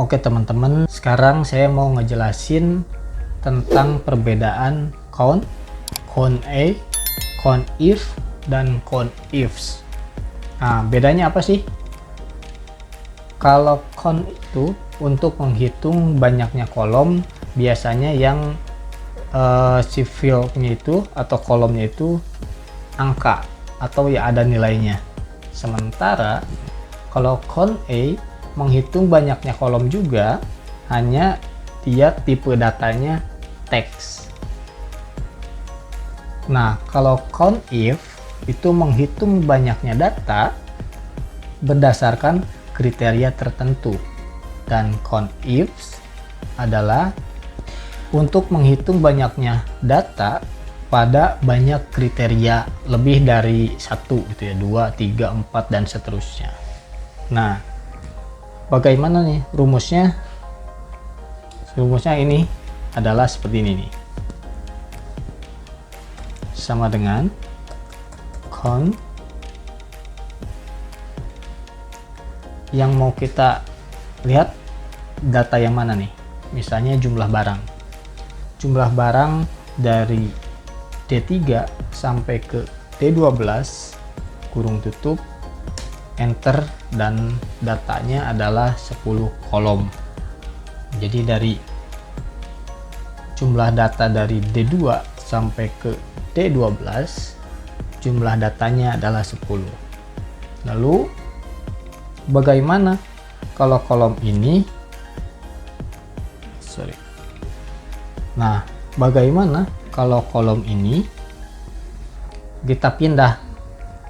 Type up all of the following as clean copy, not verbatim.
Oke teman-teman, sekarang saya mau ngejelasin tentang perbedaan count, count A, count if, dan count ifs. Nah, bedanya apa sih? Kalau count itu untuk menghitung banyaknya kolom, biasanya yang si fieldnya itu atau kolomnya itu angka atau ya ada nilainya. Sementara kalau count A menghitung banyaknya kolom juga, hanya dia tipe datanya teks. Nah, kalau count if itu menghitung banyaknya data berdasarkan kriteria tertentu, dan count ifs adalah untuk menghitung banyaknya data pada banyak kriteria lebih dari satu gitu ya, 2, 3, 4 dan seterusnya. Nah, bagaimana nih rumusnya? Rumusnya ini adalah seperti ini nih. Sama dengan count yang mau kita lihat data yang mana nih? Misalnya jumlah barang. Jumlah barang dari D3 sampai ke D12 kurung tutup enter, dan datanya adalah 10 kolom. Jadi dari jumlah data dari D2 sampai ke D12 jumlah datanya adalah 10. Lalu bagaimana kalau kolom ini Nah, bagaimana kalau kolom ini kita pindah?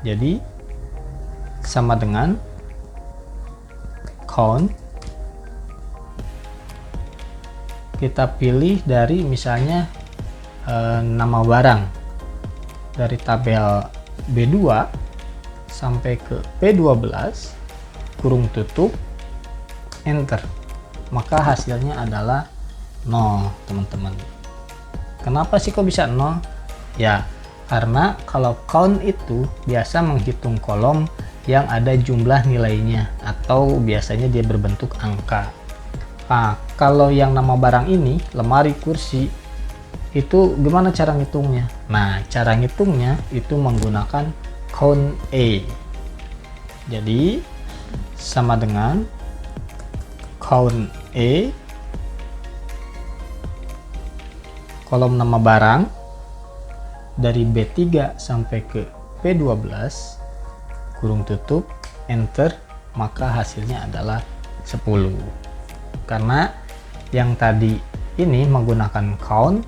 Jadi sama dengan count, kita pilih dari misalnya nama barang dari tabel B2 sampai ke B12 kurung tutup enter, maka hasilnya adalah 0 teman-teman. Kenapa sih kok bisa 0? Ya karena kalau count itu biasa menghitung kolom yang ada jumlah nilainya atau biasanya dia berbentuk angka. Nah, kalau yang nama barang ini lemari, kursi, itu gimana cara ngitungnya? Nah, cara ngitungnya itu menggunakan count A. Jadi sama dengan count A kolom nama barang dari B3 sampai ke B12 kurung tutup enter, maka hasilnya adalah 10. Karena yang tadi ini menggunakan count,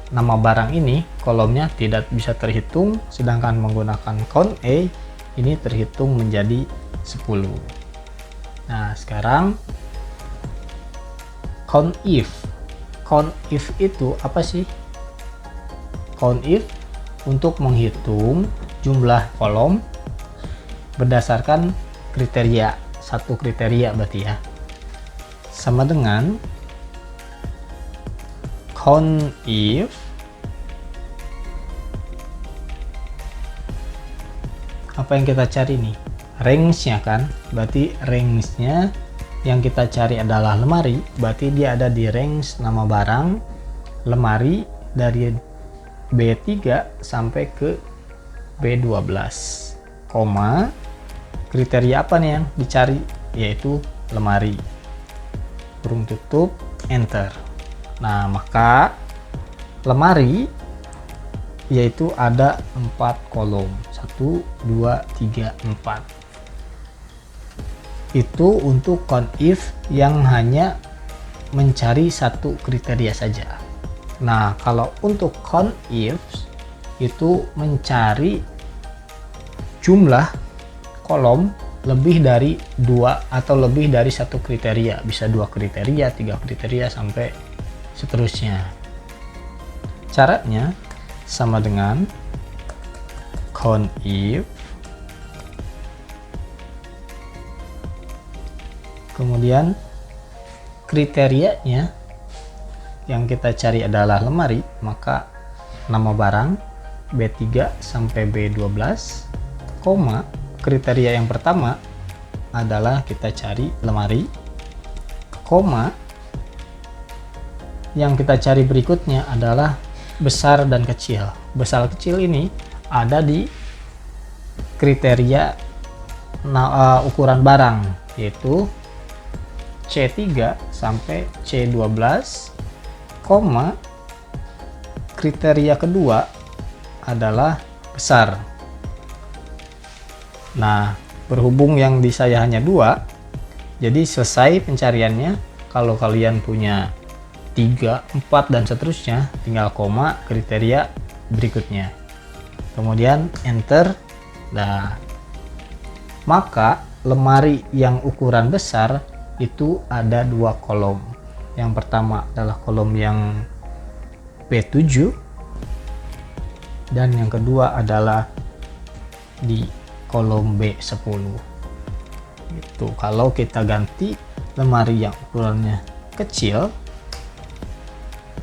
nama barang ini kolomnya tidak bisa terhitung, sedangkan menggunakan count A ini terhitung menjadi 10. Nah, sekarang count if. Count if itu apa sih? Count if untuk menghitung jumlah kolom berdasarkan kriteria, satu kriteria berarti ya. Sama dengan count if apa yang kita cari nih? Range-nya kan? Berarti range-nya yang kita cari adalah lemari, berarti dia ada di range nama barang lemari dari B3 sampai ke B12, kriteria apa nih yang dicari? Yaitu lemari, kurung tutup enter. Nah, maka lemari yaitu ada 4 kolom, 1, 2, 3, 4. Itu untuk count if yang hanya mencari satu kriteria saja. Nah, kalau untuk count ifs itu mencari jumlah kolom lebih dari 2 atau lebih dari satu kriteria, bisa 2 kriteria, 3 kriteria sampai seterusnya. Caranya sama dengan count if kemudian kriterianya yang kita cari adalah lemari, maka nama barang B3 sampai B12, kriteria yang pertama adalah kita cari lemari, koma, yang kita cari berikutnya adalah besar dan kecil. Besar kecil ini ada di kriteria ukuran barang, yaitu C3 sampai C12, koma, kriteria kedua adalah besar. Nah, berhubung yang di saya hanya 2, jadi selesai pencariannya. Kalau kalian punya 3, 4 dan seterusnya, tinggal koma kriteria berikutnya, kemudian enter. Nah, maka lemari yang ukuran besar itu ada 2 kolom. Yang pertama adalah kolom yang B7 dan yang kedua adalah di kolom B10. Itu kalau kita ganti lemari yang ukurannya kecil,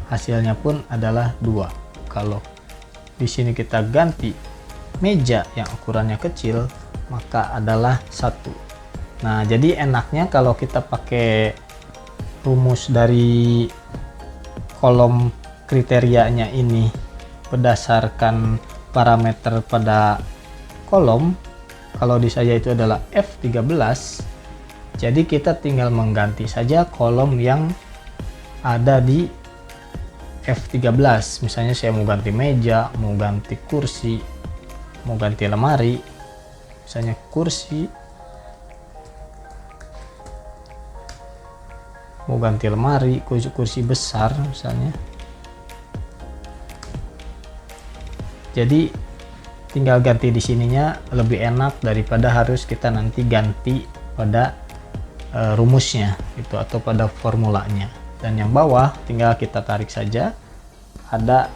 hasilnya pun adalah 2. Kalau di sini kita ganti meja yang ukurannya kecil, maka adalah 1. Nah, jadi enaknya kalau kita pakai rumus dari kolom kriterianya ini berdasarkan parameter pada kolom. Kalau di saya itu adalah F13, jadi kita tinggal mengganti saja kolom yang ada di F13. Misalnya saya mau ganti meja, mau ganti kursi, mau ganti lemari. Misalnya kursi, mau ganti lemari, kursi besar misalnya. Jadi tinggal ganti di sininya lebih enak daripada harus kita nanti ganti pada rumusnya itu atau pada formulanya. Dan yang bawah tinggal kita tarik saja, ada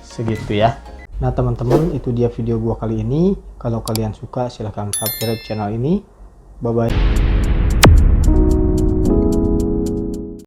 segitu ya. Nah teman-teman, itu dia video gua kali ini. Kalau kalian suka silahkan subscribe channel ini. Bye bye.